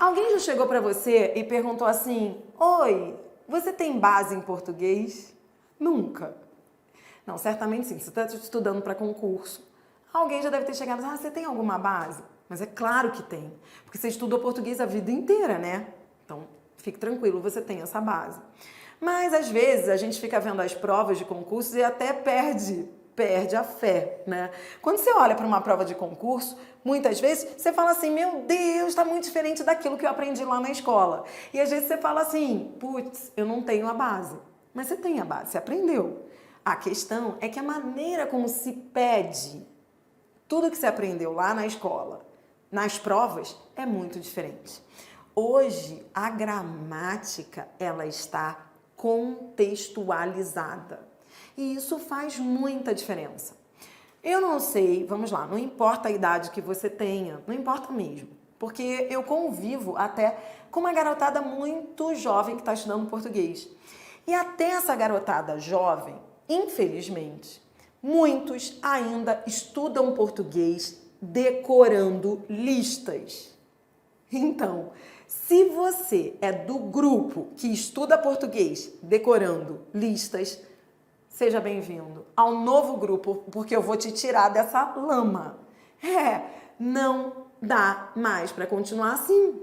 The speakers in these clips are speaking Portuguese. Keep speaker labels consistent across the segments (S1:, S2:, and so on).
S1: Alguém já chegou para você e perguntou assim: Oi, você tem base em português? Nunca. Não, certamente sim. Você está estudando para concurso. Alguém já deve ter chegado e dito: você tem alguma base? Mas é claro que tem. Porque você estudou português a vida inteira, né? Então, fique tranquilo, você tem essa base. Mas, às vezes, a gente fica vendo as provas de concurso e até perde a fé, né? Quando você olha para uma prova de concurso, muitas vezes você fala assim: meu Deus, está muito diferente daquilo que eu aprendi lá na escola. E às vezes você fala assim: putz, eu não tenho a base. Mas você tem a base, você aprendeu. A questão é que a maneira como se pede tudo que você aprendeu lá na escola, nas provas, é muito diferente. Hoje, a gramática, ela está contextualizada. E isso faz muita diferença. Eu não sei, vamos lá, não importa a idade que você tenha, não importa mesmo. Porque eu convivo até com uma garotada muito jovem que está estudando português. E até essa garotada jovem, infelizmente, muitos ainda estudam português decorando listas. Então, se você é do grupo que estuda português decorando listas, seja bem-vindo ao novo grupo, porque eu vou te tirar dessa lama. Não dá mais para continuar assim.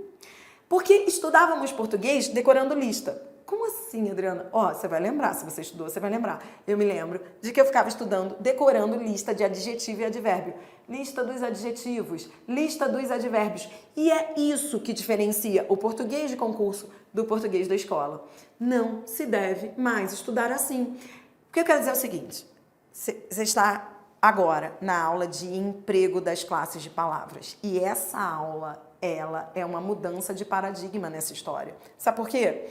S1: Porque estudávamos português decorando lista. Como assim, Adriana? Você vai lembrar, se você estudou, você vai lembrar. Eu me lembro de que eu ficava estudando, decorando lista de adjetivo e advérbio. Lista dos adjetivos, lista dos advérbios. E é isso que diferencia o português de concurso do português da escola. Não se deve mais estudar assim. O que eu quero dizer é o seguinte: você está agora na aula de emprego das classes de palavras. E essa aula, ela é uma mudança de paradigma nessa história. Sabe por quê?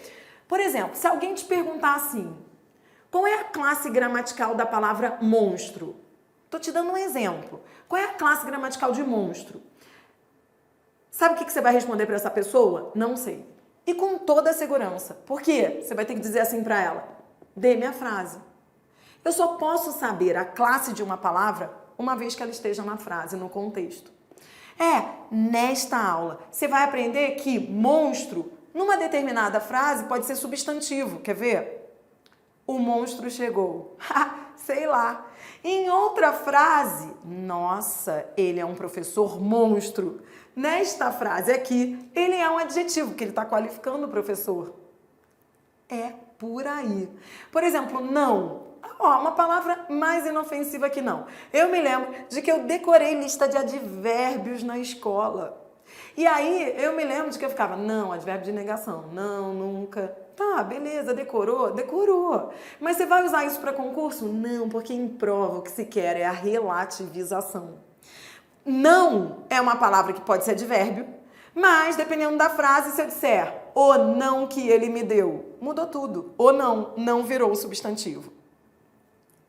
S1: Por exemplo, se alguém te perguntar assim: qual é a classe gramatical da palavra monstro? Estou te dando um exemplo. Qual é a classe gramatical de monstro? Sabe o que você vai responder para essa pessoa? Não sei. E com toda a segurança. Por quê? Você vai ter que dizer assim para ela: dê-me a frase. Eu só posso saber a classe de uma palavra uma vez que ela esteja na frase, no contexto. Nesta aula, você vai aprender que monstro, numa determinada frase, pode ser substantivo. Quer ver? O monstro chegou. Sei lá. Em outra frase, nossa, ele é um professor monstro. Nesta frase aqui, ele é um adjetivo, porque ele está qualificando o professor. É por aí. Por exemplo, não. Uma palavra mais inofensiva que não. Eu me lembro de que eu decorei lista de advérbios na escola. E aí, eu me lembro de que eu ficava: não, advérbio de negação, não, nunca. Tá, beleza, decorou? Decorou. Mas você vai usar isso para concurso? Não, porque em prova o que se quer é a relativização. Não é uma palavra que pode ser advérbio, mas dependendo da frase, se eu disser o não que ele me deu, mudou tudo. O não virou o substantivo.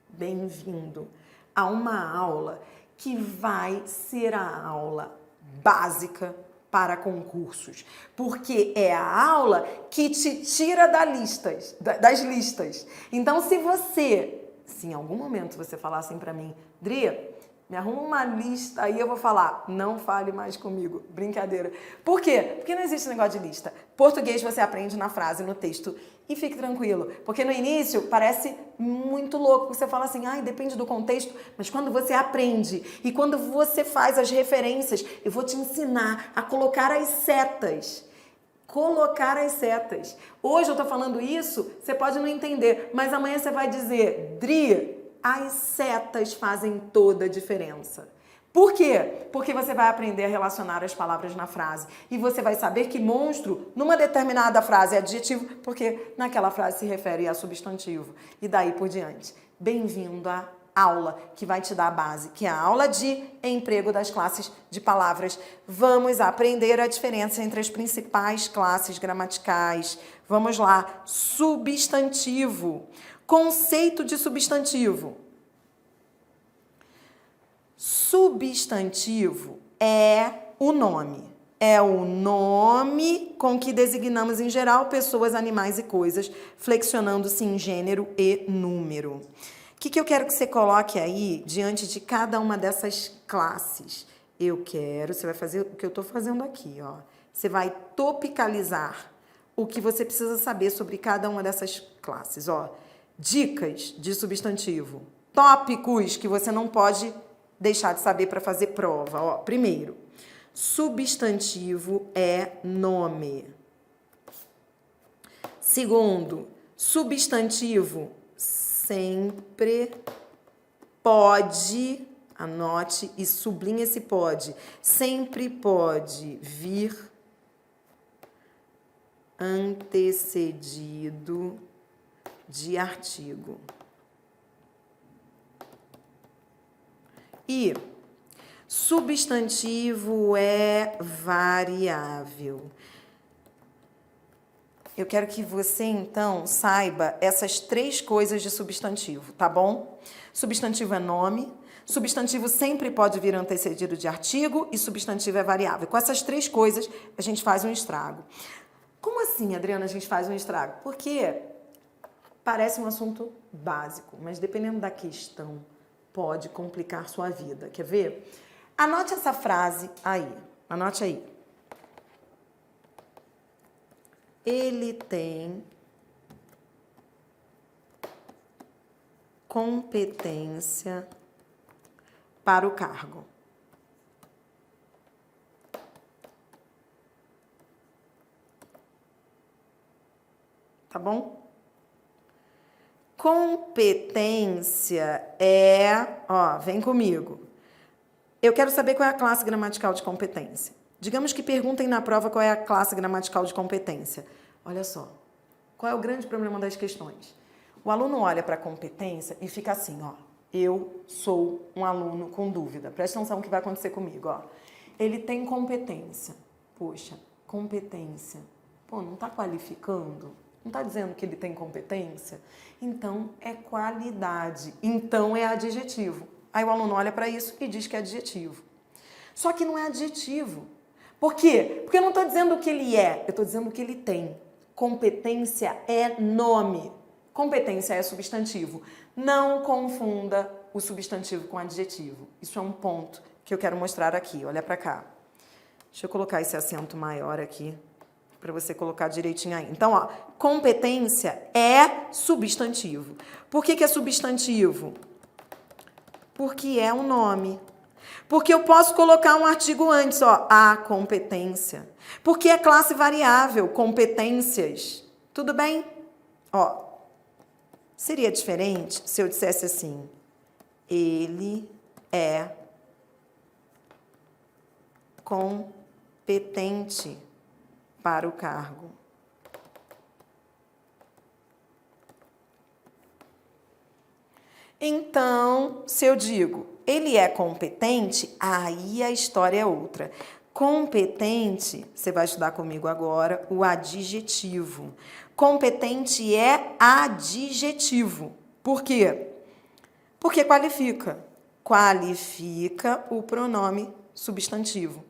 S1: Bem-vindo a uma aula que vai ser a aula básica para concursos, porque é a aula que te tira das listas. Então, se em algum momento você falar assim para mim: Dri, me arruma uma lista, aí eu vou falar: não fale mais comigo. Brincadeira. Por quê? Porque não existe negócio de lista. Português você aprende na frase, no texto. E fique tranquilo, porque no início parece muito louco. Você fala assim: depende do contexto. Mas quando você aprende e quando você faz as referências, eu vou te ensinar a colocar as setas. Hoje eu tô falando isso, você pode não entender, mas amanhã você vai dizer: Dri, as setas fazem toda a diferença. Por quê? Porque você vai aprender a relacionar as palavras na frase. E você vai saber que monstro, numa determinada frase, é adjetivo, porque naquela frase se refere a substantivo. E daí por diante. Bem-vindo à aula que vai te dar a base, que é a aula de emprego das classes de palavras. Vamos aprender a diferença entre as principais classes gramaticais. Vamos lá. Substantivo. Conceito de substantivo. Substantivo é o nome. É o nome com que designamos, em geral, pessoas, animais e coisas, flexionando-se em gênero e número. O que eu quero que você coloque aí diante de cada uma dessas classes? Você vai fazer o que eu estou fazendo aqui, ó. Você vai topicalizar o que você precisa saber sobre cada uma dessas classes. Ó, dicas de substantivo. Tópicos que você não pode deixar de saber para fazer prova. Ó, primeiro, substantivo é nome. Segundo, substantivo sempre pode, anote e sublinhe esse pode, sempre pode vir antecedido de artigo. E substantivo é variável. Eu quero que você, então, saiba essas 3 coisas de substantivo, tá bom? Substantivo é nome, substantivo sempre pode vir antecedido de artigo e substantivo é variável. Com essas 3 coisas, a gente faz um estrago. Como assim, Adriana, a gente faz um estrago? Porque parece um assunto básico, mas dependendo da questão, pode complicar sua vida. Quer ver? Anote essa frase aí. Anote aí. Ele tem competência para o cargo. Tá bom? Competência é, ó, vem comigo. Eu quero saber qual é a classe gramatical de competência. Digamos que perguntem na prova qual é a classe gramatical de competência. Olha só, qual é o grande problema das questões? O aluno olha para a competência e fica assim, ó. Eu sou um aluno com dúvida. Presta atenção no que vai acontecer comigo, ó. Ele tem competência. Poxa, competência. Pô, não está qualificando? Não está dizendo que ele tem competência? Então, é qualidade. Então, é adjetivo. Aí o aluno olha para isso e diz que é adjetivo. Só que não é adjetivo. Por quê? Porque eu não estou dizendo o que ele é, eu estou dizendo o que ele tem. Competência é nome. Competência é substantivo. Não confunda o substantivo com adjetivo. Isso é um ponto que eu quero mostrar aqui. Olha para cá. Deixa eu colocar esse acento maior aqui para você colocar direitinho aí. Então, ó, competência é substantivo. Por que é substantivo? Porque é um nome. Porque eu posso colocar um artigo antes, ó, a competência. Porque é classe variável, competências. Tudo bem? Ó, seria diferente se eu dissesse assim, ele é competente para o cargo. Então, se eu digo, ele é competente, aí a história é outra. Competente, você vai estudar comigo agora o adjetivo. Competente é adjetivo. Por quê? Porque qualifica. Qualifica o pronome substantivo.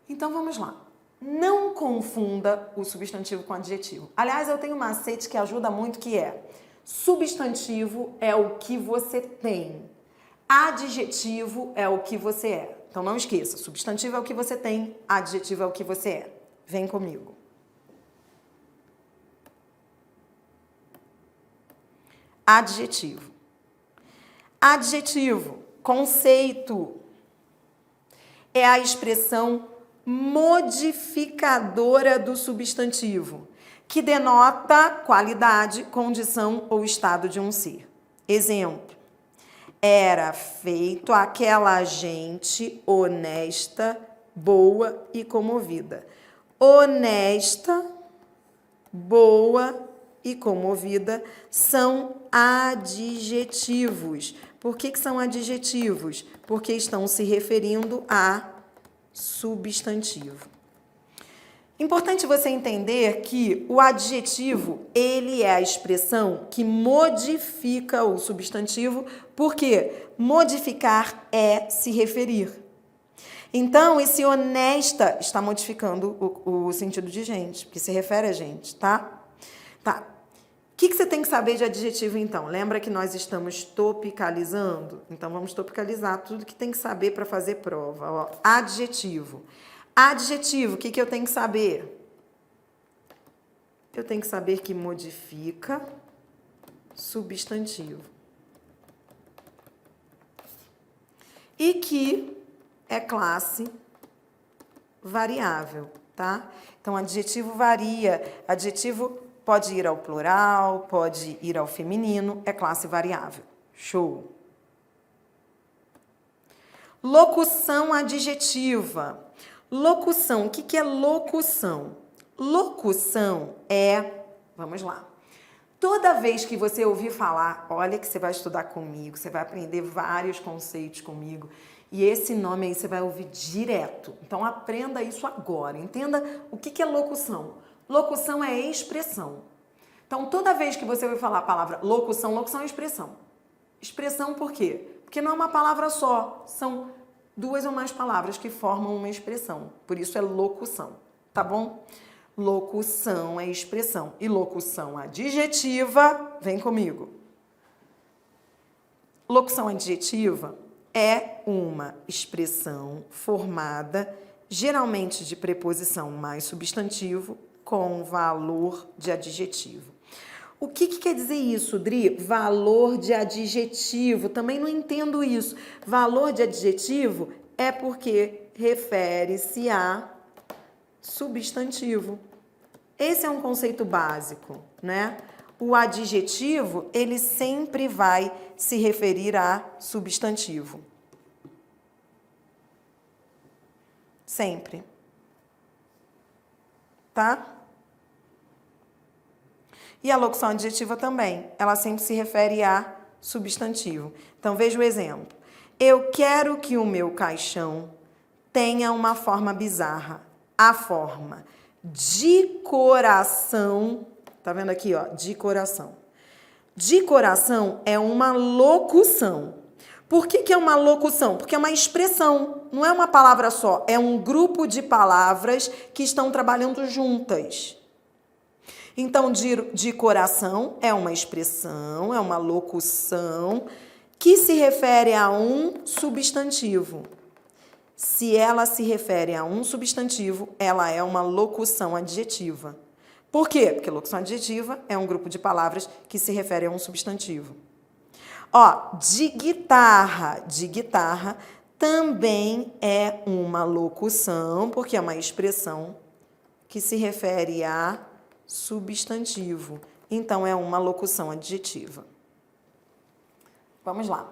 S1: Então, vamos lá. Não confunda o substantivo com adjetivo. Aliás, eu tenho um macete que ajuda muito, que é substantivo é o que você tem. Adjetivo é o que você é. Então, não esqueça. Substantivo é o que você tem. Adjetivo é o que você é. Vem comigo. Adjetivo. Adjetivo, conceito, é a expressão modificadora do substantivo, que denota qualidade, condição ou estado de um ser. Exemplo: era feito aquela gente honesta, boa e comovida. Honesta, boa e comovida são adjetivos. Por que são adjetivos? Porque estão se referindo a substantivo. Importante você entender que o adjetivo, ele é a expressão que modifica o substantivo, porque modificar é se referir. Então, esse honesta está modificando o sentido de gente, porque se refere a gente, tá? Tá. O que você tem que saber de adjetivo, então? Lembra que nós estamos topicalizando? Então, vamos topicalizar tudo que tem que saber para fazer prova. Ó, adjetivo. Adjetivo, o que eu tenho que saber? Eu tenho que saber que modifica substantivo. E que é classe variável, tá? Então, adjetivo varia. Adjetivo pode ir ao plural, pode ir ao feminino, é classe variável. Show! Locução adjetiva. Locução, o que é locução? Locução é, vamos lá, toda vez que você ouvir falar, olha que você vai estudar comigo, você vai aprender vários conceitos comigo, e esse nome aí você vai ouvir direto. Então aprenda isso agora, entenda o que é locução. Locução é expressão. Então toda vez que você ouvir falar a palavra locução, locução é expressão. Expressão por quê? Porque não é uma palavra só, são duas ou mais palavras que formam uma expressão. Por isso é locução, tá bom? Locução é expressão. E locução adjetiva, vem comigo. Locução adjetiva é uma expressão formada geralmente de preposição mais substantivo com valor de adjetivo. O que quer dizer isso, Dri? Valor de adjetivo. Também não entendo isso. Valor de adjetivo é porque refere-se a substantivo. Esse é um conceito básico, né? O adjetivo, ele sempre vai se referir a substantivo. Sempre. Tá? E a locução adjetiva também, ela sempre se refere a substantivo. Então, veja o exemplo. Eu quero que o meu caixão tenha uma forma bizarra. A forma de coração, tá vendo aqui, ó, de coração. De coração é uma locução. Por que é uma locução? Porque é uma expressão, não é uma palavra só, é um grupo de palavras que estão trabalhando juntas. Então, de coração é uma expressão, é uma locução que se refere a um substantivo. Se ela se refere a um substantivo, ela é uma locução adjetiva. Por quê? Porque locução adjetiva é um grupo de palavras que se refere a um substantivo. Ó, de guitarra também é uma locução, porque é uma expressão que se refere a substantivo. Então, é uma locução adjetiva. Vamos lá.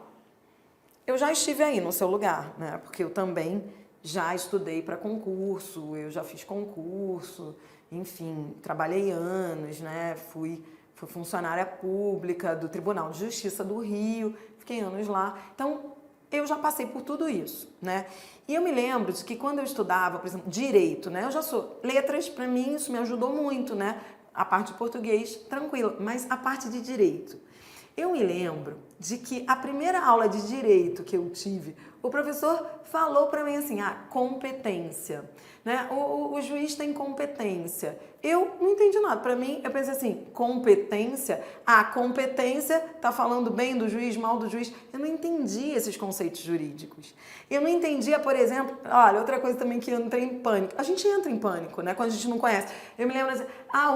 S1: Eu já estive aí no seu lugar, né? Porque eu também já estudei para concurso, eu já fiz concurso, enfim, trabalhei anos, né? Fui funcionária pública do Tribunal de Justiça do Rio, fiquei anos lá. Então, eu já passei por tudo isso, né? E eu me lembro de que quando eu estudava, por exemplo, direito, né? Eu já sou letras, para mim isso me ajudou muito, né? A parte de português, tranquila, mas a parte de direito. Eu me lembro de que a primeira aula de direito que eu tive, o professor falou para mim assim, competência, né? O juiz tem competência. Eu não entendi nada. Para mim, eu pensei assim, competência? Competência tá falando bem do juiz, mal do juiz. Eu não entendi esses conceitos jurídicos. Eu não entendia, por exemplo, olha, outra coisa também que eu entrei em pânico. A gente entra em pânico, né? Quando a gente não conhece. Eu me lembro assim,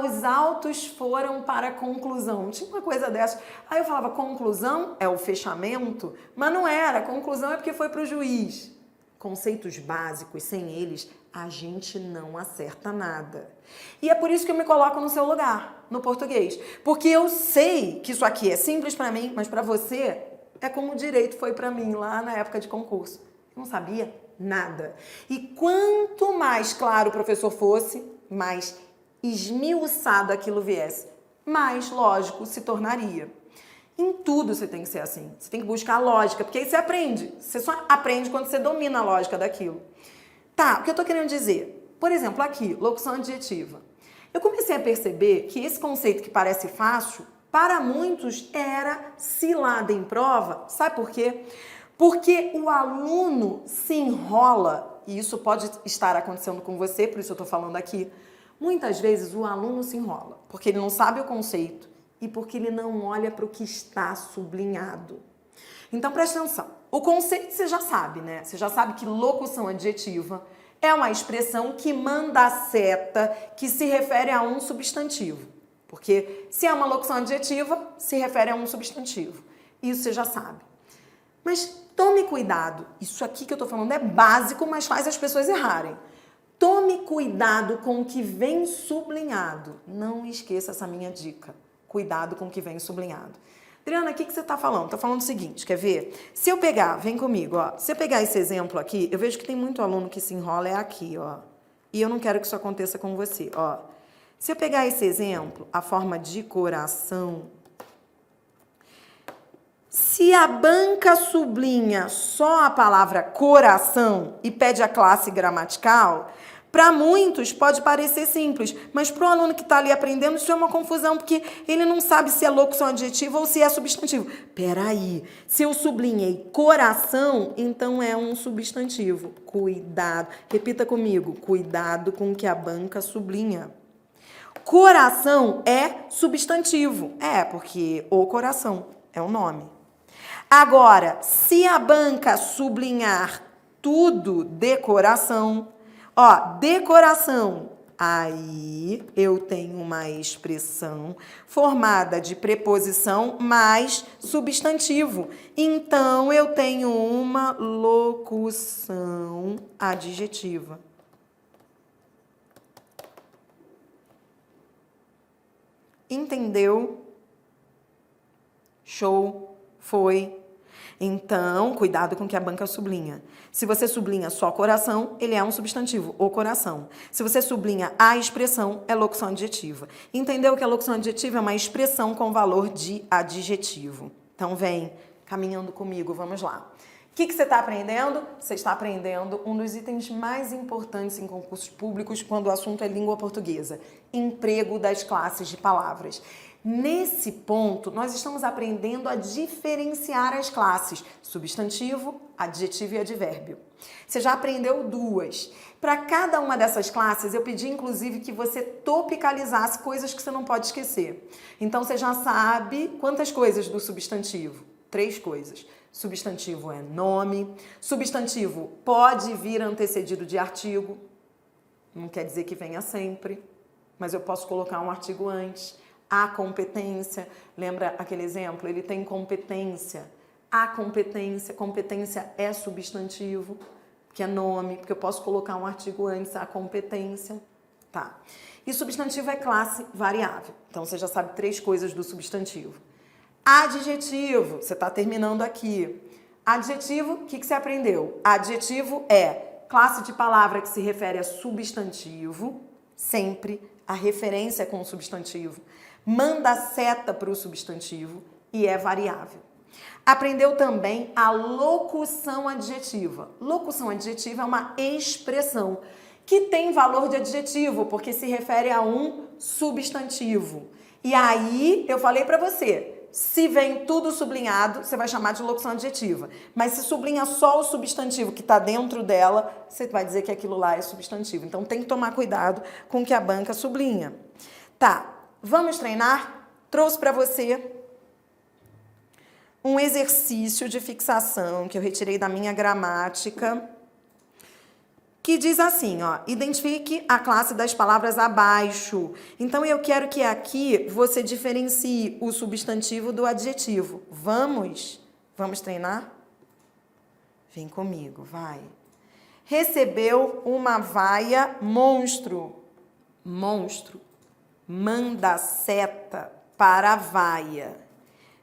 S1: os autos foram para a conclusão. Tinha uma coisa dessa. Aí eu falava, conclusão é o fechamento? Mas não era. Conclusão é porque foi para o juiz. Conceitos básicos, sem eles, a gente não acerta nada. E é por isso que eu me coloco no seu lugar, no português. Porque eu sei que isso aqui é simples para mim, mas para você é como o direito foi para mim lá na época de concurso. Eu não sabia nada. E quanto mais claro o professor fosse, mais esmiuçado aquilo viesse, mais lógico se tornaria. Em tudo você tem que ser assim. Você tem que buscar a lógica, porque aí você aprende. Você só aprende quando você domina a lógica daquilo. Tá, o que eu tô querendo dizer? Por exemplo, aqui, locução adjetiva. Eu comecei a perceber que esse conceito que parece fácil, para muitos era cilada em prova. Sabe por quê? Porque o aluno se enrola, e isso pode estar acontecendo com você, por isso eu tô falando aqui. Muitas vezes o aluno se enrola, porque ele não sabe o conceito, e porque ele não olha para o que está sublinhado. Então, presta atenção. O conceito você já sabe, né? Você já sabe que locução adjetiva é uma expressão que manda seta, que se refere a um substantivo. Porque se é uma locução adjetiva, se refere a um substantivo. Isso você já sabe. Mas tome cuidado. Isso aqui que eu tô falando é básico, mas faz as pessoas errarem. Tome cuidado com o que vem sublinhado. Não esqueça essa minha dica. Cuidado com o que vem sublinhado. Adriana, o que você está falando? Estou falando o seguinte, quer ver? Se eu pegar, vem comigo, ó. Se eu pegar esse exemplo aqui, eu vejo que tem muito aluno que se enrola é aqui, ó. E eu não quero que isso aconteça com você, ó. Se eu pegar esse exemplo, a forma de coração, se a banca sublinha só a palavra coração e pede a classe gramatical, para muitos pode parecer simples, mas para o aluno que está ali aprendendo isso é uma confusão, porque ele não sabe se é locução adjetiva ou se é substantivo. Peraí, se eu sublinhei coração, então é um substantivo. Cuidado, repita comigo, cuidado com o que a banca sublinha. Coração é substantivo, porque o coração é o nome. Agora, se a banca sublinhar tudo de coração, ó, decoração, aí eu tenho uma expressão formada de preposição mais substantivo. Então, eu tenho uma locução adjetiva. Entendeu? Show. Foi. Então, cuidado com o que a banca sublinha. Se você sublinha só coração, ele é um substantivo, o coração. Se você sublinha a expressão, é locução adjetiva. Entendeu que a locução adjetiva é uma expressão com valor de adjetivo. Então, vem caminhando comigo, vamos lá. O que você está aprendendo? Você está aprendendo um dos itens mais importantes em concursos públicos quando o assunto é língua portuguesa, emprego das classes de palavras. Nesse ponto, nós estamos aprendendo a diferenciar as classes, substantivo, adjetivo e advérbio. Você já aprendeu duas. Para cada uma dessas classes, eu pedi, inclusive, que você topicalizasse coisas que você não pode esquecer. Então, você já sabe quantas coisas do substantivo? 3 coisas. Substantivo é nome. Substantivo pode vir antecedido de artigo. Não quer dizer que venha sempre, mas eu posso colocar um artigo antes. A competência, lembra aquele exemplo? Ele tem competência. A competência é substantivo, que é nome, porque eu posso colocar um artigo antes, a competência. Tá. E substantivo é classe variável. Então, você já sabe 3 coisas do substantivo. Adjetivo, você está terminando aqui. Adjetivo, o que você aprendeu? Adjetivo é classe de palavra que se refere a substantivo, sempre a referência é com o substantivo. Manda seta para o substantivo e é variável. Aprendeu também a locução adjetiva. Locução adjetiva é uma expressão que tem valor de adjetivo, porque se refere a um substantivo. E aí, eu falei para você, se vem tudo sublinhado, você vai chamar de locução adjetiva. Mas se sublinha só o substantivo que está dentro dela, você vai dizer que aquilo lá é substantivo. Então, tem que tomar cuidado com o que a banca sublinha. Tá. Vamos treinar? Trouxe para você um exercício de fixação que eu retirei da minha gramática, que diz assim, ó, identifique a classe das palavras abaixo. Então, eu quero que aqui você diferencie o substantivo do adjetivo. Vamos? Vamos treinar? Vem comigo, vai. Recebeu uma vaia monstro. Monstro. Manda seta para a vaia.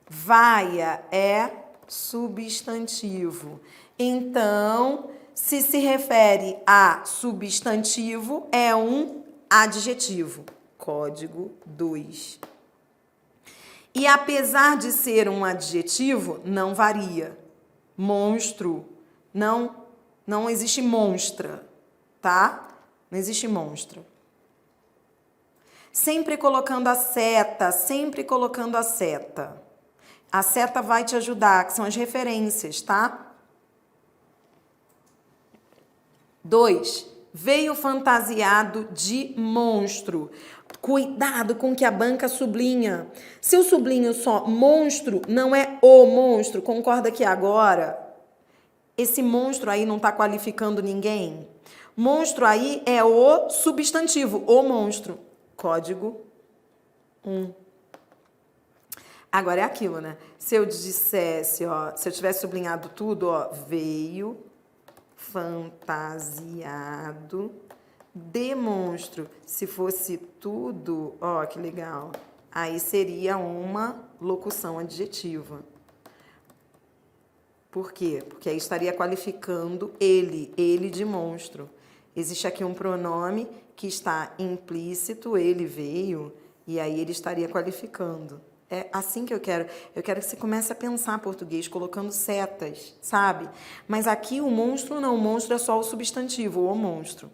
S1: Vaia é substantivo. Então, se refere a substantivo, é um adjetivo. Código 2. E apesar de ser um adjetivo, não varia. Monstro, não existe monstra, tá? Não existe monstra. Sempre colocando a seta, sempre colocando a seta. A seta vai te ajudar, que são as referências, tá? 2. Veio fantasiado de monstro. Cuidado com o que a banca sublinha. Se eu sublinho só monstro, não é o monstro. Concorda que agora esse monstro aí não está qualificando ninguém? Monstro aí é o substantivo, o monstro. Código 1. Agora é aquilo, né? Se eu dissesse, ó, se eu tivesse sublinhado tudo, ó, veio fantasiado de monstro. Se fosse tudo, ó, que legal. Aí seria uma locução adjetiva. Por quê? Porque aí estaria qualificando ele de monstro. Existe aqui um pronome que está implícito, ele veio, e aí ele estaria qualificando. É assim que eu quero. Eu quero que você comece a pensar português, colocando setas, sabe? Mas aqui o monstro não, o monstro é só o substantivo, o monstro.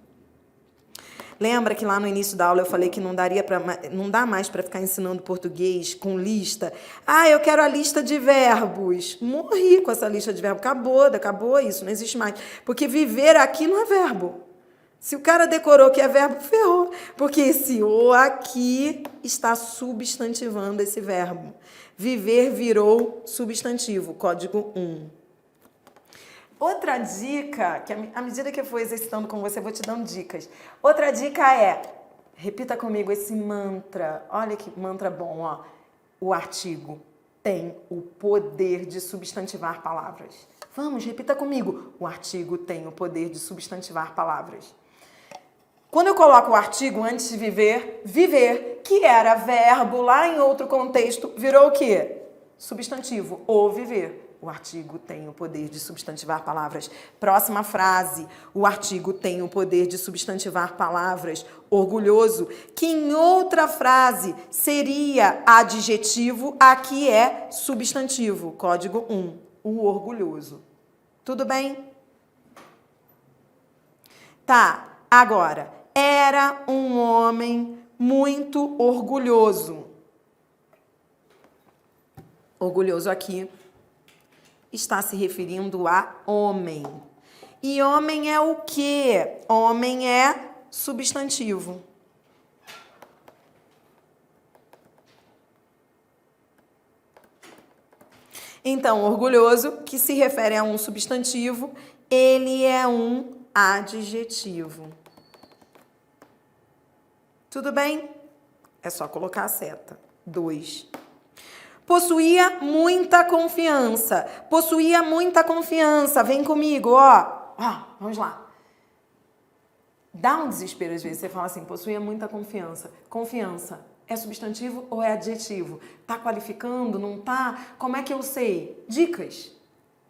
S1: Lembra que lá no início da aula eu falei que não dá mais para ficar ensinando português com lista? Ah, eu quero a lista de verbos. Morri com essa lista de verbos. Acabou isso, não existe mais. Porque viver aqui não é verbo. Se o cara decorou que é verbo, ferrou. Porque esse o aqui está substantivando esse verbo. Viver virou substantivo, código 1. Outra dica, que à medida que eu for exercitando com você, eu vou te dando dicas. Outra dica é, repita comigo esse mantra. Olha que mantra bom, ó. O artigo tem o poder de substantivar palavras. Vamos, repita comigo. O artigo tem o poder de substantivar palavras. Quando eu coloco o artigo antes de viver, que era verbo lá em outro contexto, virou o quê? Substantivo, o viver. O artigo tem o poder de substantivar palavras. Próxima frase. O artigo tem o poder de substantivar palavras. Orgulhoso, que em outra frase seria adjetivo, aqui é substantivo. Código 1. O orgulhoso. Tudo bem? Tá, agora. Era um homem muito orgulhoso. Orgulhoso aqui está se referindo a homem. E homem é o quê? Homem é substantivo. Então, orgulhoso, que se refere a um substantivo, ele é um adjetivo. Tudo bem? É só colocar a seta. 2. Possuía muita confiança. Possuía muita confiança. Vem comigo, ó. Vamos lá. Dá um desespero às vezes. Você fala assim, possuía muita confiança. Confiança é substantivo ou é adjetivo? Tá qualificando? Não tá? Como é que eu sei? Dicas.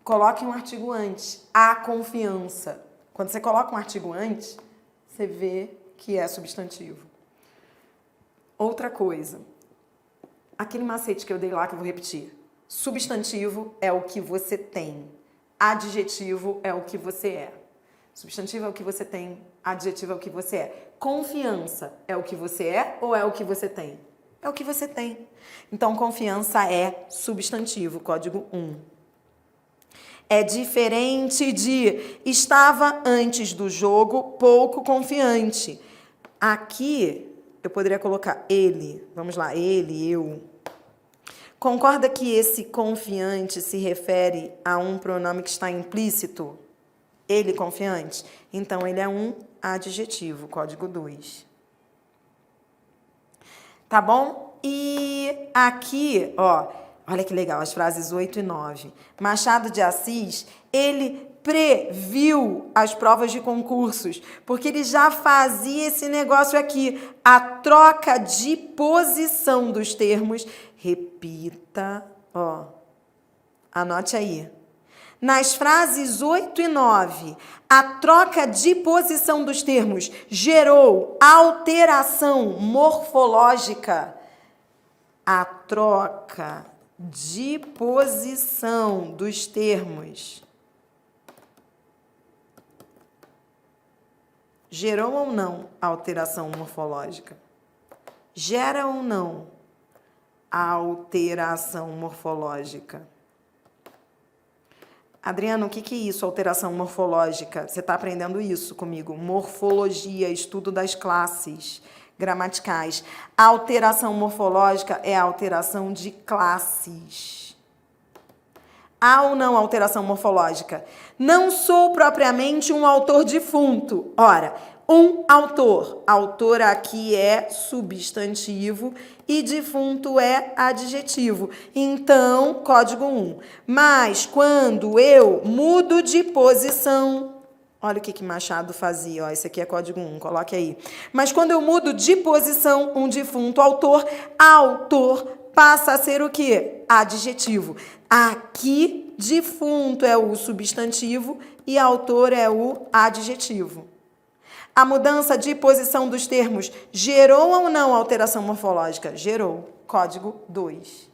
S1: Coloque um artigo antes. A confiança. Quando você coloca um artigo antes, você vê que é substantivo. Outra coisa. Aquele macete que eu dei lá, que eu vou repetir. Substantivo é o que você tem. Adjetivo é o que você é. Substantivo é o que você tem. Adjetivo é o que você é. Confiança é o que você é ou é o que você tem? É o que você tem. Então, confiança é substantivo, código 1. É diferente de estava antes do jogo pouco confiante. Aqui eu poderia colocar ele. Vamos lá, ele, eu. Concorda que esse confiante se refere a um pronome que está implícito? Ele confiante? Então, ele é um adjetivo, código 2. Tá bom? E aqui, ó, olha que legal, as frases 8 e 9. Machado de Assis, ele previu as provas de concursos, porque ele já fazia esse negócio aqui, a troca de posição dos termos. Repita, ó, anote aí. Nas frases 8 e 9, a troca de posição dos termos gerou alteração morfológica. A troca de posição dos termos gerou ou não alteração morfológica? Gera ou não alteração morfológica? Adriana, o que é isso, alteração morfológica? Você está aprendendo isso comigo. Morfologia, estudo das classes gramaticais. A alteração morfológica é a alteração de classes. Há ou não alteração morfológica? Não sou propriamente um autor defunto. Ora, um autor. Autor aqui é substantivo e defunto é adjetivo. Então, código 1. Mas quando eu mudo de posição... Olha o que Machado fazia, ó, esse aqui é código 1, coloque aí. Mas quando eu mudo de posição um defunto autor passa a ser o quê? Adjetivo. Aqui, defunto é o substantivo e autor é o adjetivo. A mudança de posição dos termos gerou ou não alteração morfológica? Gerou. Código 2.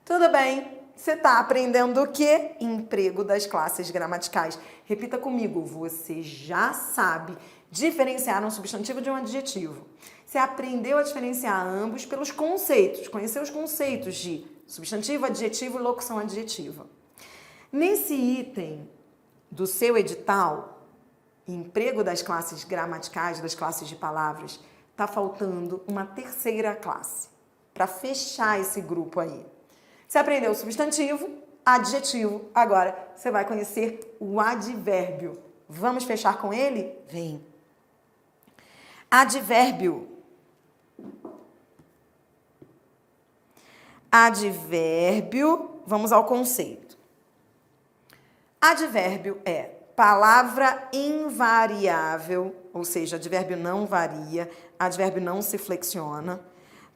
S1: Tudo bem? Você está aprendendo o quê? Emprego das classes gramaticais. Repita comigo. Você já sabe diferenciar um substantivo de um adjetivo. Você aprendeu a diferenciar ambos pelos conceitos. Conheceu os conceitos de substantivo, adjetivo e locução adjetiva. Nesse item do seu edital, emprego das classes gramaticais, das classes de palavras, está faltando uma terceira classe para fechar esse grupo aí. Você aprendeu o substantivo, adjetivo, agora você vai conhecer o advérbio. Vamos fechar com ele? Vem. Advérbio. Advérbio, vamos ao conceito. Advérbio é palavra invariável, ou seja, advérbio não varia, advérbio não se flexiona.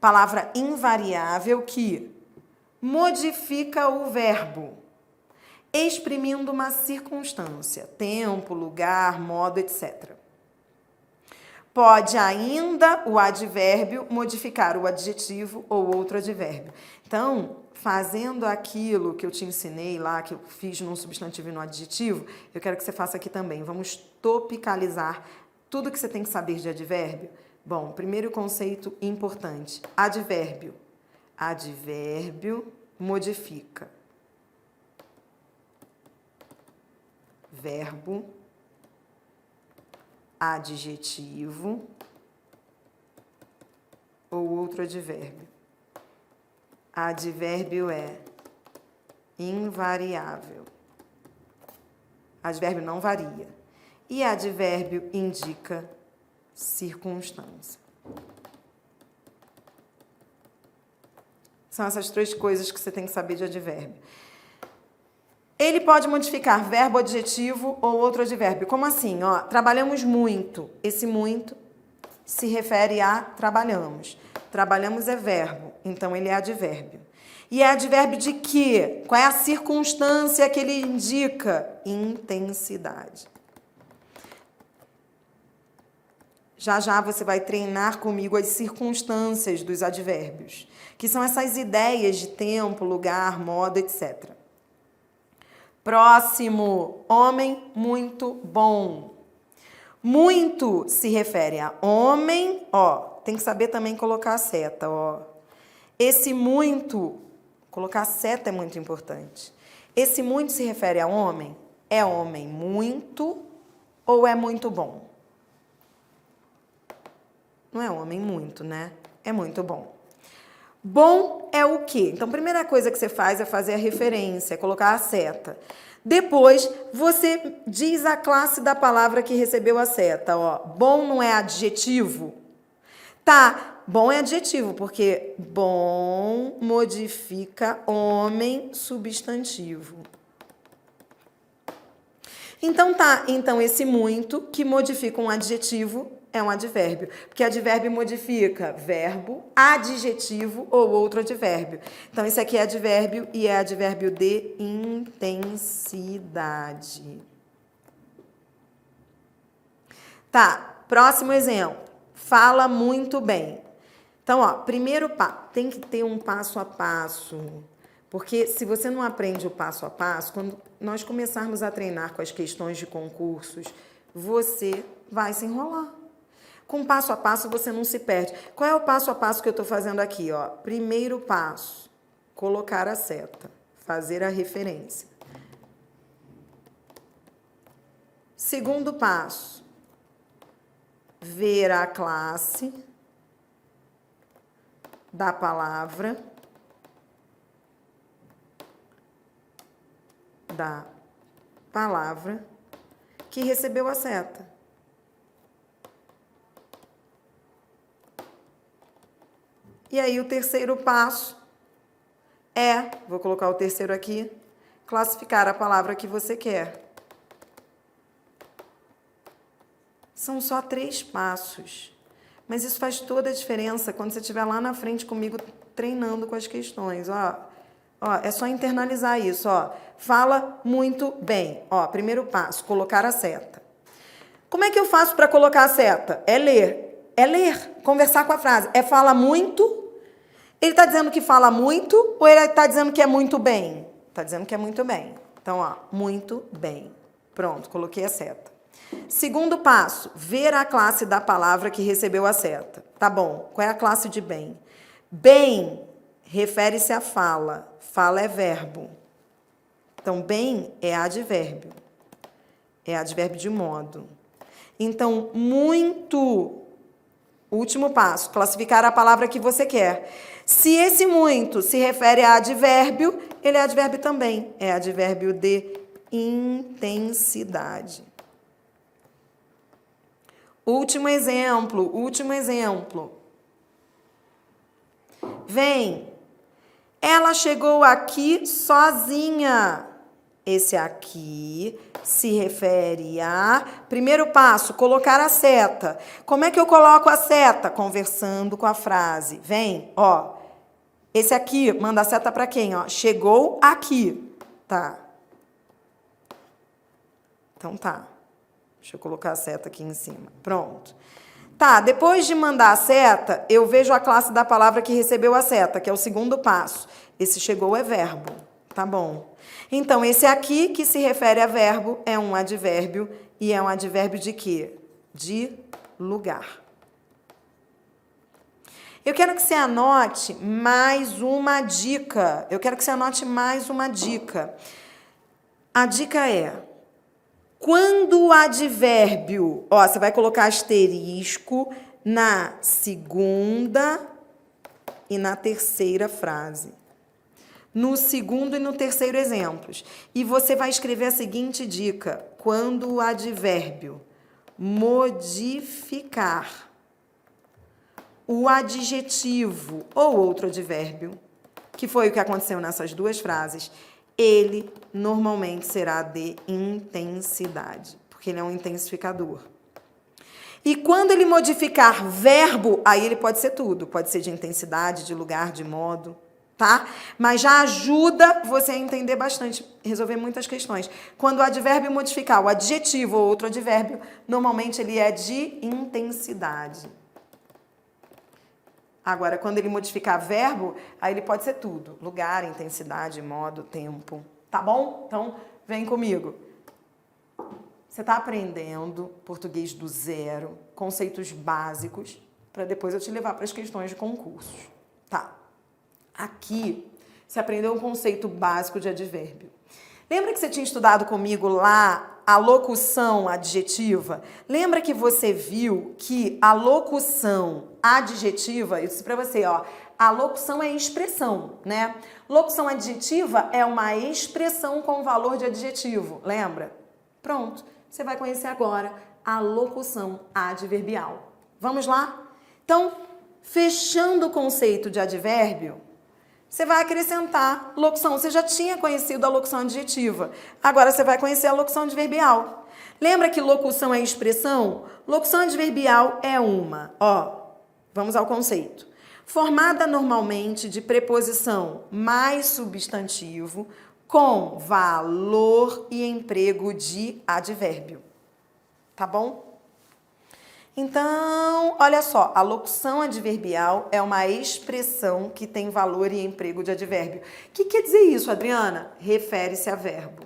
S1: Palavra invariável que modifica o verbo, exprimindo uma circunstância, tempo, lugar, modo, etc. Pode ainda o advérbio modificar o adjetivo ou outro advérbio. Então, fazendo aquilo que eu te ensinei lá, que eu fiz num substantivo e no adjetivo, eu quero que você faça aqui também. Vamos topicalizar tudo que você tem que saber de advérbio. Bom, primeiro conceito importante, advérbio. Advérbio modifica verbo, adjetivo ou outro advérbio. Advérbio é invariável. Advérbio não varia. E advérbio indica circunstância. São essas três coisas que você tem que saber de advérbio. Ele pode modificar verbo, adjetivo ou outro advérbio. Como assim? Ó, trabalhamos muito. Esse muito se refere a trabalhamos. Trabalhamos é verbo, então ele é advérbio. E é advérbio de quê? Qual é a circunstância que ele indica? Intensidade. Já já você vai treinar comigo as circunstâncias dos advérbios, que são essas ideias de tempo, lugar, modo, etc. Próximo, homem muito bom. Muito se refere a homem, ó, tem que saber também colocar a seta, ó. Esse muito, colocar a seta é muito importante. Esse muito se refere a homem? É homem muito ou é muito bom? Não é homem muito, né? É muito bom. Bom é o quê? Então, a primeira coisa que você faz é fazer a referência, colocar a seta. Depois, você diz a classe da palavra que recebeu a seta. Ó, bom não é adjetivo? Tá, bom é adjetivo, porque bom modifica homem substantivo. Então, tá. Então, esse muito que modifica um adjetivo é um advérbio, porque advérbio modifica verbo, adjetivo ou outro advérbio. Então, esse aqui é advérbio e é advérbio de intensidade. Tá, próximo exemplo. Fala muito bem. Então, ó, primeiro tem que ter um passo a passo, porque se você não aprende o passo a passo, quando nós começarmos a treinar com as questões de concursos, você vai se enrolar. Com passo a passo você não se perde. Qual é o passo a passo que eu estou fazendo aqui? Ó? Primeiro passo, colocar a seta, fazer a referência. Segundo passo, ver a classe da palavra da palavra que recebeu a seta. E aí o terceiro passo vou colocar o terceiro aqui, classificar a palavra que você quer. São só 3 passos, mas isso faz toda a diferença quando você estiver lá na frente comigo treinando com as questões, ó, é só internalizar isso, ó. Fala muito bem. Ó, primeiro passo, colocar a seta. Como é que eu faço para colocar a seta? É ler. É ler, conversar com a frase. É fala muito? Ele está dizendo que fala muito ou ele está dizendo que é muito bem? Está dizendo que é muito bem. Então, ó, muito bem. Pronto, coloquei a seta. Segundo passo, ver a classe da palavra que recebeu a seta. Tá bom, qual é a classe de bem? Bem refere-se à fala. Fala é verbo. Então, bem é advérbio. É advérbio de modo. Então, muito. Último passo, classificar a palavra que você quer. Se esse muito se refere a advérbio, ele é advérbio também. É advérbio de intensidade. Último exemplo. Vem. Ela chegou aqui sozinha. Esse aqui se refere a... Primeiro passo, colocar a seta. Como é que eu coloco a seta? Conversando com a frase. Vem, ó. Esse aqui manda a seta para quem? Ó, chegou aqui. Tá. Então tá. Deixa eu colocar a seta aqui em cima. Pronto. Tá, depois de mandar a seta, eu vejo a classe da palavra que recebeu a seta, que é o segundo passo. Esse chegou é verbo. Tá bom. Então, esse aqui, que se refere a verbo, é um advérbio. E é um advérbio de quê? De lugar. Eu quero que você anote mais uma dica. A dica é, quando o advérbio... Ó, você vai colocar asterisco na segunda e na terceira frase. No segundo e no terceiro exemplos. E você vai escrever a seguinte dica. Quando o advérbio modificar o adjetivo ou outro advérbio, que foi o que aconteceu nessas duas frases, ele normalmente será de intensidade, porque ele é um intensificador. E quando ele modificar verbo, aí ele pode ser tudo. Pode ser de intensidade, de lugar, de modo... Tá? Mas já ajuda você a entender bastante, resolver muitas questões. Quando o advérbio modificar o adjetivo ou outro advérbio, normalmente ele é de intensidade. Agora, quando ele modificar verbo, aí ele pode ser tudo. Lugar, intensidade, modo, tempo. Tá bom? Então, vem comigo. Você está aprendendo português do zero, conceitos básicos, para depois eu te levar para as questões de concursos. Tá. Aqui, você aprendeu um conceito básico de advérbio. Lembra que você tinha estudado comigo lá a locução adjetiva? Lembra que você viu que a locução adjetiva, eu disse para você, ó, a locução é expressão, né? Locução adjetiva é uma expressão com valor de adjetivo, lembra? Pronto, você vai conhecer agora a locução adverbial. Vamos lá? Então, fechando o conceito de advérbio, você vai acrescentar locução. Você já tinha conhecido a locução adjetiva. Agora você vai conhecer a locução adverbial. Lembra que locução é expressão? Locução adverbial é uma. Ó, vamos ao conceito. Formada normalmente de preposição mais substantivo com valor e emprego de advérbio. Tá bom? Então, olha só, a locução adverbial é uma expressão que tem valor e emprego de advérbio. O que quer dizer isso, Adriana? Refere-se a verbo.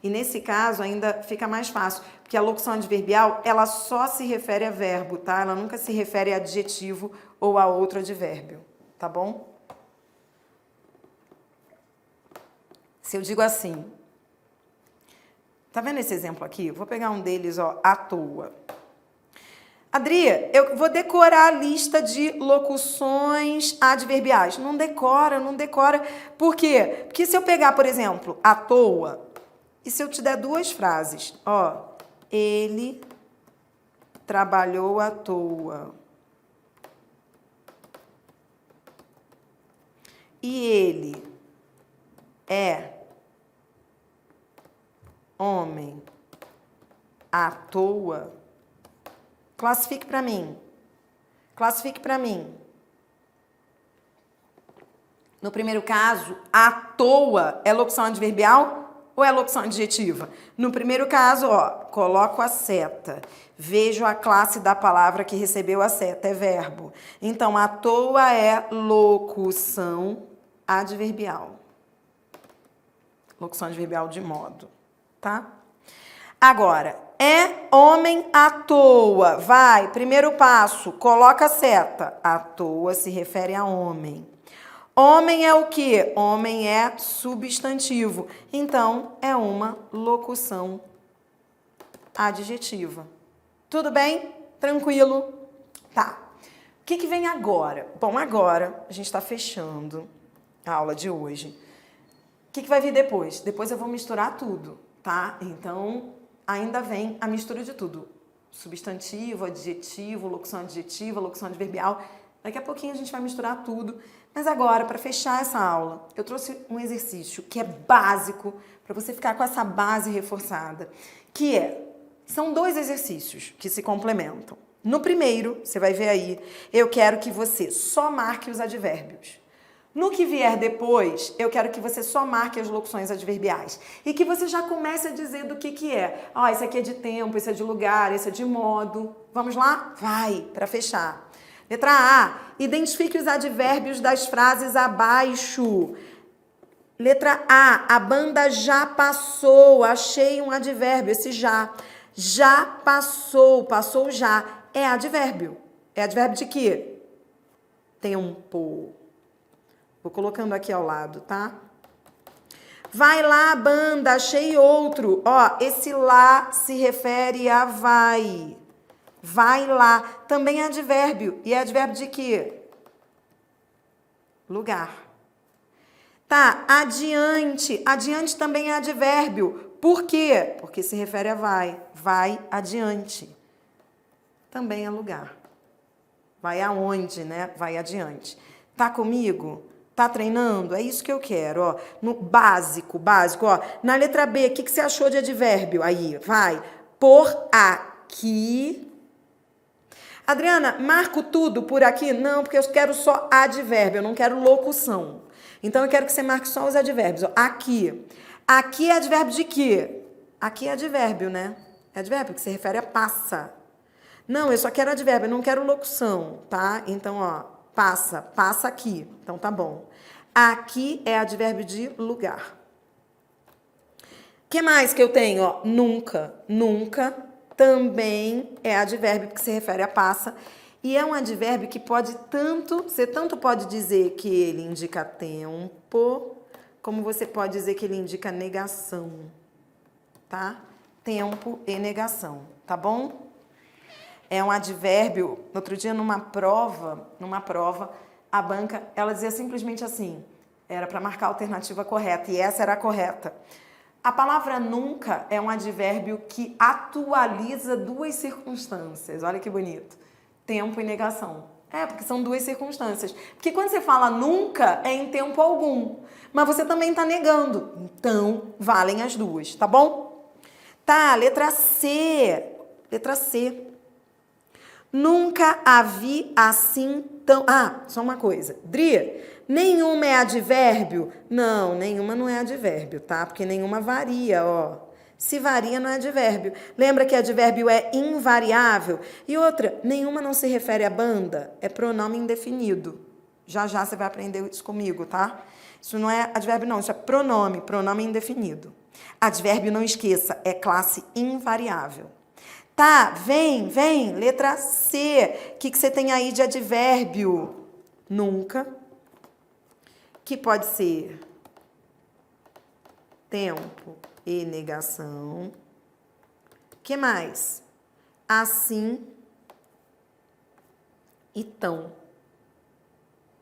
S1: E nesse caso ainda fica mais fácil, porque a locução adverbial, ela só se refere a verbo, tá? Ela nunca se refere a adjetivo ou a outro advérbio, tá bom? Se eu digo assim, tá vendo esse exemplo aqui? Vou pegar um deles, ó, à toa. Adri, eu vou decorar a lista de locuções adverbiais. Não decora, não decora. Por quê? Porque se eu pegar, por exemplo, à toa, e se eu te der duas frases, ó, ele trabalhou à toa. E ele é homem à toa. Classifique para mim. Classifique para mim. No primeiro caso, à toa é locução adverbial ou é locução adjetiva? No primeiro caso, ó, coloco a seta. Vejo a classe da palavra que recebeu a seta, é verbo. Então, à toa é locução adverbial. Locução adverbial de modo, tá? Agora, é homem à toa. Vai, primeiro passo, coloca a seta. À toa se refere a homem. Homem é o quê? Homem é substantivo. Então, é uma locução adjetiva. Tudo bem? Tranquilo? Tá. O que vem agora? Bom, agora a gente está fechando a aula de hoje. O que vai vir depois? Depois eu vou misturar tudo, tá? Então, ainda vem a mistura de tudo. Substantivo, adjetivo, locução adverbial. Daqui a pouquinho a gente vai misturar tudo. Mas agora, para fechar essa aula, eu trouxe um exercício que é básico para você ficar com essa base reforçada, que são dois exercícios que se complementam. No primeiro, você vai ver aí, eu quero que você só marque os advérbios. No que vier depois, eu quero que você só marque as locuções adverbiais. E que você já comece a dizer do que é. Ó, esse aqui é de tempo, esse é de lugar, esse é de modo. Vamos lá? Vai, para fechar. Letra A. Identifique os advérbios das frases abaixo. Letra A. A banda já passou. Achei um advérbio, esse já. Já passou, passou já. É advérbio. É advérbio de quê? Tempo. Vou colocando aqui ao lado, tá? Vai lá, banda, achei outro. Ó, esse lá se refere a vai. Vai lá. Também é advérbio. E é advérbio de quê? Lugar. Tá, adiante. Adiante também é advérbio. Por quê? Porque se refere a vai. Vai adiante. Também é lugar. Vai aonde, né? Vai adiante. Tá comigo? Tá treinando? É isso que eu quero, ó. No básico, ó. Na letra B, o que você achou de advérbio? Aí, vai. Por aqui. Adriana, marco tudo por aqui? Não, porque eu quero só advérbio, eu não quero locução. Então, eu quero que você marque só os advérbios. Ó. Aqui. Aqui é advérbio de quê? Aqui é advérbio, né? É advérbio que se refere a passa. Não, eu só quero advérbio, eu não quero locução, tá? Então, ó, passa aqui. Então, tá bom. Aqui é advérbio de lugar. O que mais que eu tenho? Ó, nunca. Nunca também é advérbio porque se refere a passa. E é um advérbio que pode você tanto pode dizer que ele indica tempo, como você pode dizer que ele indica negação, tá? Tempo e negação, tá bom? É um advérbio. Outro dia, numa prova, a banca, ela dizia simplesmente assim, era para marcar a alternativa correta, e essa era a correta. A palavra nunca é um advérbio que atualiza duas circunstâncias. Olha que bonito. Tempo e negação. É, porque são duas circunstâncias. Porque quando você fala nunca, é em tempo algum. Mas você também está negando. Então, valem as duas, tá bom? Tá, letra C. Letra C. Nunca a vi assim tão... Ah, só uma coisa. Dri, nenhuma é advérbio? Não, nenhuma não é advérbio, tá? Porque nenhuma varia, ó. Se varia, não é advérbio. Lembra que advérbio é invariável? E outra, nenhuma não se refere à banda, é pronome indefinido. Já já você vai aprender isso comigo, tá? Isso não é advérbio, não, isso é pronome indefinido. Advérbio, não esqueça, é classe invariável. Tá, vem, letra C. O que você tem aí de advérbio? Nunca. Que pode ser tempo e negação. Que mais? Assim e tão.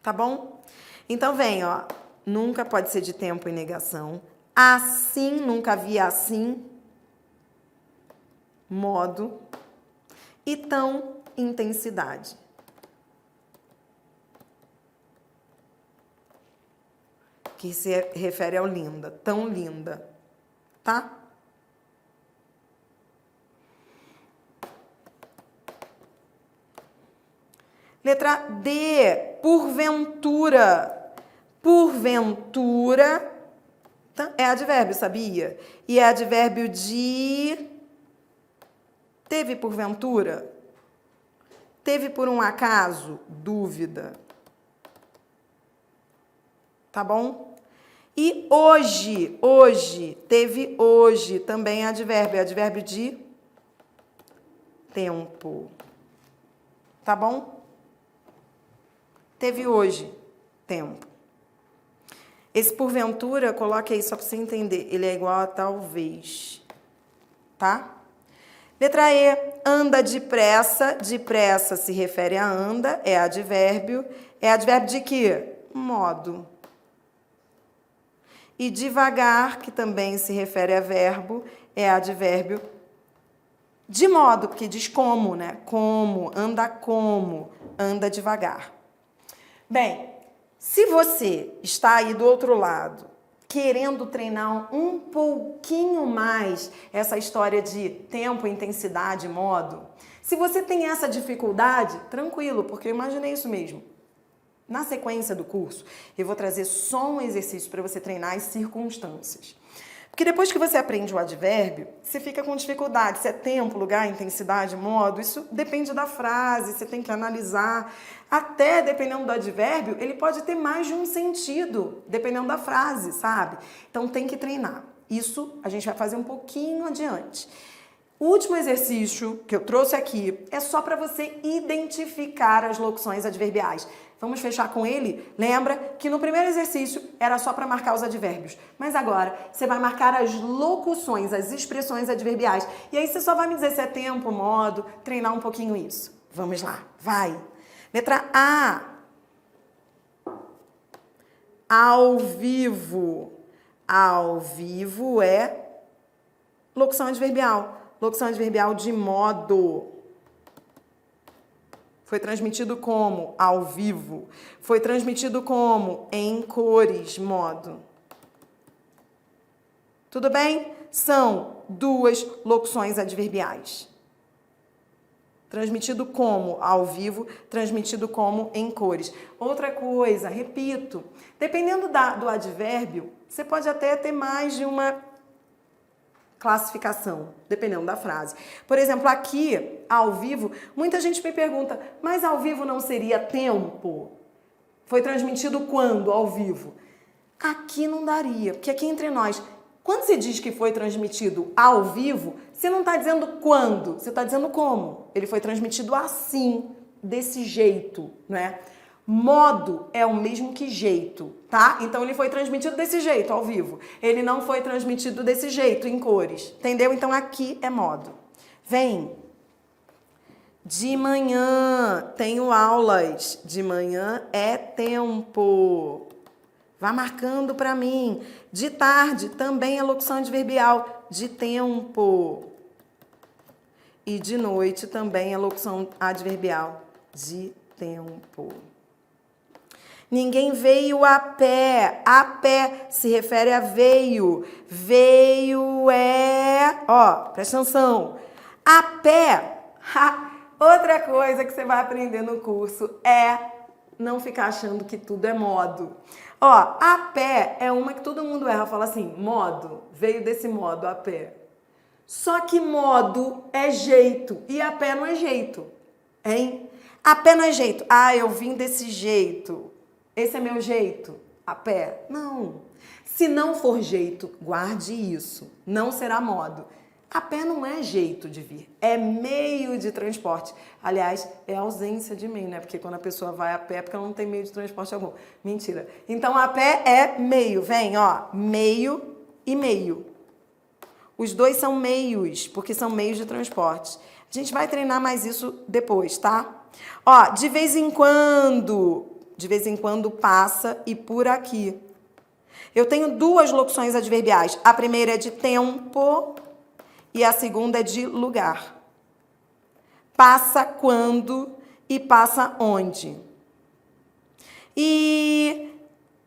S1: Tá bom? Então vem, ó. Nunca pode ser de tempo em negação. Assim, nunca havia assim. Modo. E tão, intensidade. Que se refere ao linda. Tão linda. Tá? Letra D, porventura. Porventura é advérbio, sabia? E é advérbio de... Teve porventura? Teve por um acaso? Dúvida. Tá bom? E hoje, hoje, teve hoje, também é advérbio de tempo. Tá bom? Teve hoje, tempo. Esse porventura, coloque aí só para você entender. Ele é igual a talvez. Tá? Letra E, anda depressa. Depressa se refere a anda, é advérbio. É advérbio de quê? Modo. E devagar, que também se refere a verbo, é advérbio de modo, porque diz como, né? Como, anda devagar. Bem, se você está aí do outro lado, querendo treinar um pouquinho mais essa história de tempo, intensidade, modo, se você tem essa dificuldade, tranquilo, porque eu imaginei isso mesmo. Na sequência do curso, eu vou trazer só um exercício para você treinar as circunstâncias. Porque depois que você aprende o advérbio, você fica com dificuldade. Se é tempo, lugar, intensidade, modo, isso depende da frase, você tem que analisar. Até, dependendo do advérbio, ele pode ter mais de um sentido, dependendo da frase, sabe? Então, tem que treinar. Isso a gente vai fazer um pouquinho adiante. O último exercício que eu trouxe aqui é só para você identificar as locuções adverbiais. Vamos fechar com ele? Lembra que no primeiro exercício era só para marcar os advérbios. Mas agora você vai marcar as locuções, as expressões adverbiais. E aí você só vai me dizer se é tempo, modo, treinar um pouquinho isso. Vamos lá, vai. Letra A. Ao vivo. Ao vivo é locução adverbial. Locução adverbial de modo. Foi transmitido como? Ao vivo. Foi transmitido como? Em cores, modo. Tudo bem? São duas locuções adverbiais. Transmitido como? Ao vivo. Transmitido como? Em cores. Outra coisa, repito, dependendo do advérbio, você pode até ter mais de uma classificação, dependendo da frase. Por exemplo, aqui, ao vivo, muita gente me pergunta, mas ao vivo não seria tempo? Foi transmitido quando, ao vivo? Aqui não daria, porque aqui entre nós, quando se diz que foi transmitido ao vivo, você não está dizendo quando, você está dizendo como. Ele foi transmitido assim, desse jeito, não é? Modo é o mesmo que jeito, tá? Então, ele foi transmitido desse jeito, ao vivo. Ele não foi transmitido desse jeito, em cores. Entendeu? Então, aqui é modo. Vem. De manhã, tenho aulas. De manhã é tempo. Vá marcando para mim. De tarde, também é locução adverbial. De tempo. E de noite, também é locução adverbial. De tempo. Ninguém veio a pé. A pé se refere a veio. Veio é... Ó, presta atenção. A pé. Outra coisa que você vai aprender no curso é não ficar achando que tudo é modo. Ó, a pé é uma que todo mundo erra. Fala assim, modo. Veio desse modo, a pé. Só que modo é jeito. E a pé não é jeito. Hein? A pé não é jeito. Ah, eu vim desse jeito. Esse é meu jeito? A pé? Não. Se não for jeito, guarde isso. Não será modo. A pé não é jeito de vir. É meio de transporte. Aliás, é ausência de meio, né? Porque quando a pessoa vai a pé, é porque ela não tem meio de transporte algum. Mentira. Então, a pé é meio. Vem, ó. Meio e meio. Os dois são meios, porque são meios de transporte. A gente vai treinar mais isso depois, tá? Ó, de vez em quando passa e por aqui. Eu tenho duas locuções adverbiais. A primeira é de tempo e a segunda é de lugar. Passa quando e passa onde. E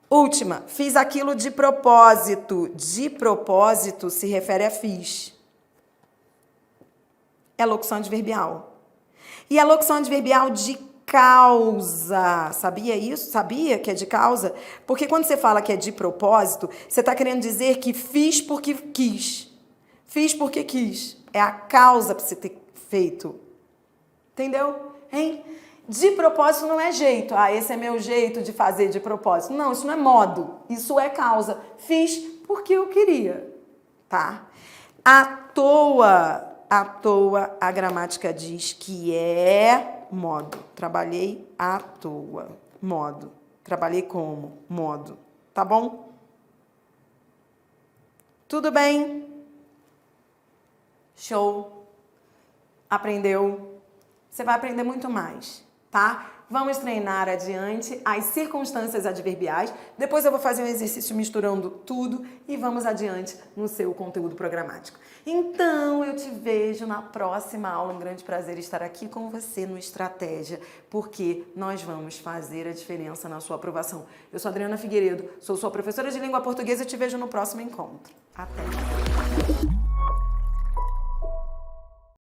S1: última, fiz aquilo de propósito. De propósito se refere a fiz. É locução adverbial. E a locução adverbial de causa. Sabia isso? Sabia que é de causa? Porque quando você fala que é de propósito, você está querendo dizer que fiz porque quis. Fiz porque quis. É a causa para você ter feito. Entendeu? Hein? De propósito não é jeito. Ah, esse é meu jeito de fazer de propósito. Não, isso não é modo. Isso é causa. Fiz porque eu queria. Tá? À toa, a gramática diz que é modo. Trabalhei à toa. Modo. Trabalhei como? Modo. Tá bom? Tudo bem? Show. Aprendeu? Você vai aprender muito mais, tá? Vamos treinar adiante as circunstâncias adverbiais. Depois eu vou fazer um exercício misturando tudo e vamos adiante no seu conteúdo programático. Então, eu te vejo na próxima aula. Um grande prazer estar aqui com você no Estratégia, porque nós vamos fazer a diferença na sua aprovação. Eu sou Adriana Figueiredo, sou sua professora de língua portuguesa e te vejo no próximo encontro. Até!